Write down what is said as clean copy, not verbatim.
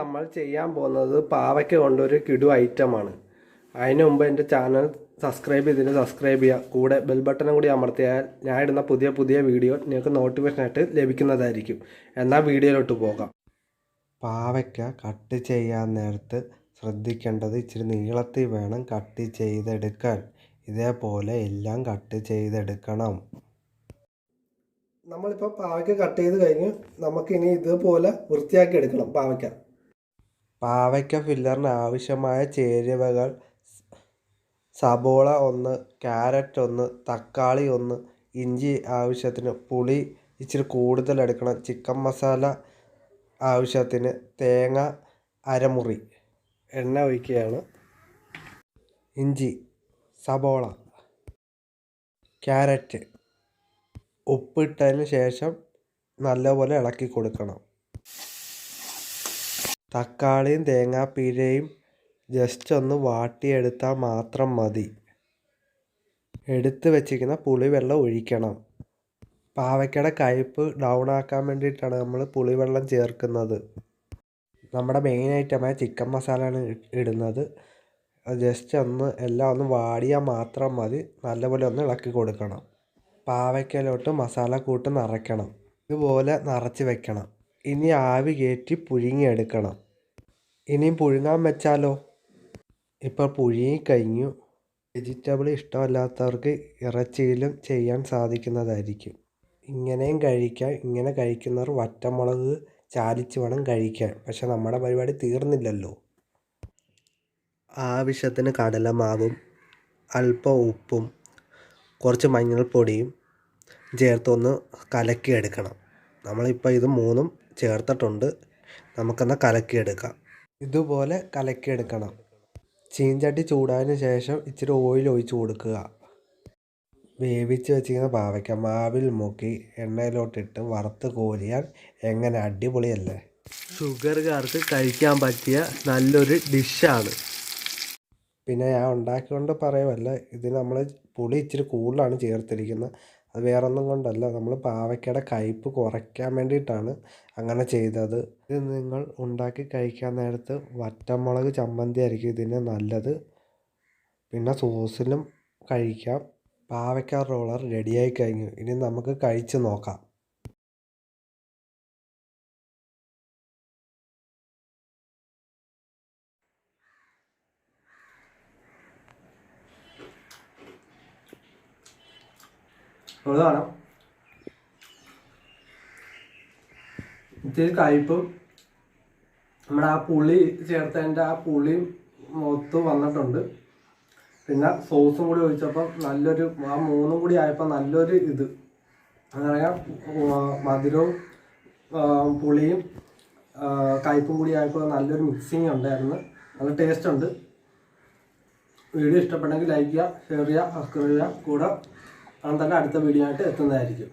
നമ്മൾ ചെയ്യാൻ പോകുന്നത് പാവയ്ക്ക കൊണ്ടൊരു കിടു ഐറ്റമാണ്. അതിന് മുമ്പ് എൻ്റെ ചാനൽ സബ്സ്ക്രൈബ് ചെയ്യുക. കൂടെ ബെൽ ബട്ടണും കൂടി അമർത്തിയാൽ ഞാൻ ഇടുന്ന പുതിയ പുതിയ വീഡിയോ നിങ്ങൾക്ക് നോട്ടിഫിക്കേഷനായിട്ട് ലഭിക്കുന്നതായിരിക്കും. എന്നാൽ വീഡിയോയിലോട്ട് പോകാം. പാവയ്ക്ക കട്ട് ചെയ്യാൻ നേരത്ത് ശ്രദ്ധിക്കേണ്ടത് ഇച്ചിരി നീളത്തിൽ വേണം കട്ട് ചെയ്തെടുക്കാൻ. ഇതേപോലെ എല്ലാം കട്ട് ചെയ്തെടുക്കണം. നമ്മളിപ്പോൾ പാവയ്ക്ക കട്ട് ചെയ്ത് കഴിഞ്ഞ് നമുക്കിനി ഇതുപോലെ വൃത്തിയാക്കി എടുക്കണം. പാവയ്ക്ക ഫില്ലറിന് ആവശ്യമായ ചേരുവകൾ: സബോള 1, ക്യാരറ്റ് 1, തക്കാളി 1, ഇഞ്ചി ആവശ്യത്തിന്, പുളി ഇച്ചിരി കൂടുതൽ എടുക്കണം, ചിക്കൻ മസാല ആവശ്യത്തിന്, തേങ്ങ അരമുറി. എണ്ണ ഒഴിക്കുകയാണ്. ഇഞ്ചി, സബോള, ക്യാരറ്റ് ഉപ്പിട്ടതിന് ശേഷം നല്ലപോലെ ഇളക്കി കൊടുക്കണം. തക്കാളിയും തേങ്ങാപ്പീരയും ജസ്റ്റ് ഒന്ന് വാട്ടിയെടുത്താൽ മാത്രം മതി. എടുത്ത് വെച്ചിരിക്കുന്ന പുളിവെള്ളം ഒഴിക്കണം. പാവയ്ക്കയുടെ കയ്പ്പ് ഡൗൺ ആക്കാൻ വേണ്ടിയിട്ടാണ് നമ്മൾ പുളിവെള്ളം ചേർക്കുന്നത്. നമ്മുടെ മെയിൻ ഐറ്റമായ ചിക്കൻ മസാലയാണ് ഇടുന്നത്. ജസ്റ്റ് എല്ലാം ഒന്ന് വാടിയാൽ മാത്രം മതി. നല്ലപോലെ ഒന്ന് ഇളക്കി കൊടുക്കണം. പാവയ്ക്കയിലോട്ട് മസാലക്കൂട്ട് നിറയ്ക്കണം. ഇതുപോലെ നിറച്ച് വെക്കണം. ഇനി ആവി കയറ്റി പുഴുങ്ങിയെടുക്കണം. ഇനിയും പുഴുങ്ങാൻ വെച്ചാലോ? ഇപ്പോൾ പുഴുങ്ങിക്കഴിഞ്ഞു. വെജിറ്റബിൾ ഇഷ്ടമല്ലാത്തവർക്ക് ഇറച്ചിയിലും ചെയ്യാൻ സാധിക്കുന്നതായിരിക്കും. ഇങ്ങനെയും കഴിക്കാം. ഇങ്ങനെ കഴിക്കുന്നവർ വറ്റമുളക് ചാലിച്ച് വേണം കഴിക്കാൻ. പക്ഷെ നമ്മുടെ പരിപാടി തീർന്നില്ലല്ലോ. ആവശ്യത്തിന് കടലമാവും അല്പം ഉപ്പും കുറച്ച് മഞ്ഞൾപ്പൊടിയും ചേർത്തൊന്ന് കലക്കിയെടുക്കണം. നമ്മളിപ്പോൾ ഇത് മൂന്നും ചേർത്തിട്ടുണ്ട്. നമുക്കൊന്ന് കലക്കിയെടുക്കാം. ഇതുപോലെ കലക്കിയെടുക്കണം. ചീഞ്ചട്ടി ചൂടായതിന് ശേഷം ഇച്ചിരി ഓയിൽ ഒഴിച്ച് കൊടുക്കുക. വേവിച്ച് വെച്ചിരിക്കുന്ന പാവയ്ക്ക മാവിൽ മുക്കി എണ്ണയിലോട്ടിട്ട് വറുത്ത് കോരിയാൽ എങ്ങനെ അടിപൊളിയല്ലേ! ഷുഗറുകാർക്ക് കഴിക്കാൻ പറ്റിയ നല്ലൊരു ഡിഷാണ്. പിന്നെ ഞാൻ ഉണ്ടാക്കിക്കൊണ്ട് പറയുമല്ല, ഇതിന് നമ്മൾ പുളി ഇച്ചിരി കൂടുതലാണ് ചേർത്തിരിക്കുന്നത്. അത് വേറൊന്നും കൊണ്ടല്ല, നമ്മൾ പാവയ്ക്കയുടെ കയ്പ്പ് കുറയ്ക്കാൻ വേണ്ടിയിട്ടാണ് അങ്ങനെ ചെയ്തത്. ഇത് നിങ്ങൾ ഉണ്ടാക്കി കഴിക്കാൻ നേരത്ത് വറ്റമുളക് ചമ്മന്തി ആയിരിക്കും ഇതിന് നല്ലത്. പിന്നെ സോസിലും കഴിക്കാം. പാവയ്ക്ക റോളർ റെഡിയായി കഴിഞ്ഞു. ഇനി നമുക്ക് കഴിച്ച് നോക്കാം. അതാണ് ഇത്തിരി കയ്പും നമ്മുടെ ആ പുളി ചേർത്തതിൻ്റെ ആ പുളിയും മൊത്ത് വന്നിട്ടുണ്ട്. പിന്നെ സോസും കൂടി ഒഴിച്ചപ്പം നല്ലൊരു ആ മൂന്നും കൂടി ആയപ്പോൾ നല്ലൊരു ഇത് എന്താ പറയുക, മധുരവും പുളിയും കയ്പും കൂടി ആയപ്പോൾ നല്ലൊരു മിക്സിങ് ഉണ്ടായിരുന്നു. നല്ല ടേസ്റ്റ് ഉണ്ട്. വീഡിയോ ഇഷ്ടപ്പെട്ടെങ്കിൽ ലൈക്ക് ചെയ്യുക, ഷെയർ ചെയ്യുക, സബ്സ്ക്രൈബ് ചെയ്യുക. കൂടെ തന്നെ അടുത്ത വീഡിയോ ആയിട്ട് എത്തുന്നതായിരിക്കും.